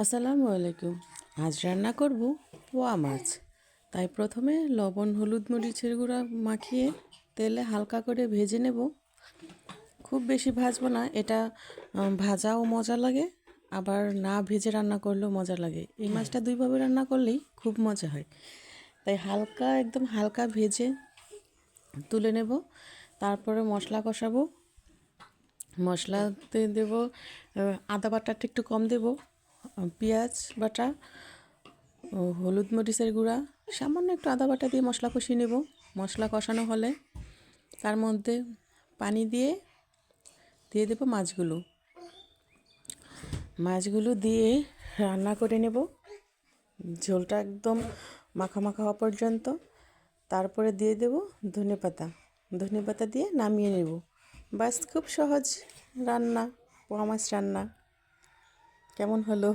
আসসালামু আলাইকুম। আজ রান্না করব পোয়া মাছ। তাই প্রথমে লবণ হলুদ মরিচের গুঁড়া মাখিয়ে তেলে হালকা করে ভেজে নেব। খুব বেশি ভাজবো না, এটা ভাজাও মজা লাগে, আবার না ভেজে রান্না করলেও মজা লাগে। এই মাছটা দুইভাবে রান্না করলেই খুব মজা হয়। তাই একদম হালকা ভেজে তুলে নেব। তারপরে মশলা কষাবো। মশলাতে দেব আদা বাটাটা একটু কম দেব, পেঁয়াজ বাটা, হলুদ মরিচের গুঁড়া, সামান্য একটু আদা বাটা দিয়ে মশলা কষিয়ে নেব। মশলা কষানো হলে তার মধ্যে পানি দিয়ে দেব মাছগুলো দিয়ে রান্না করে নেব, ঝোলটা একদম মাখা মাখা হওয়া পর্যন্ত। তারপরে দিয়ে দেব ধনেপাতা দিয়ে নামিয়ে নেব। বাস, খুব সহজ রান্না, পোয়া মাছ রান্না। কেমন হলো?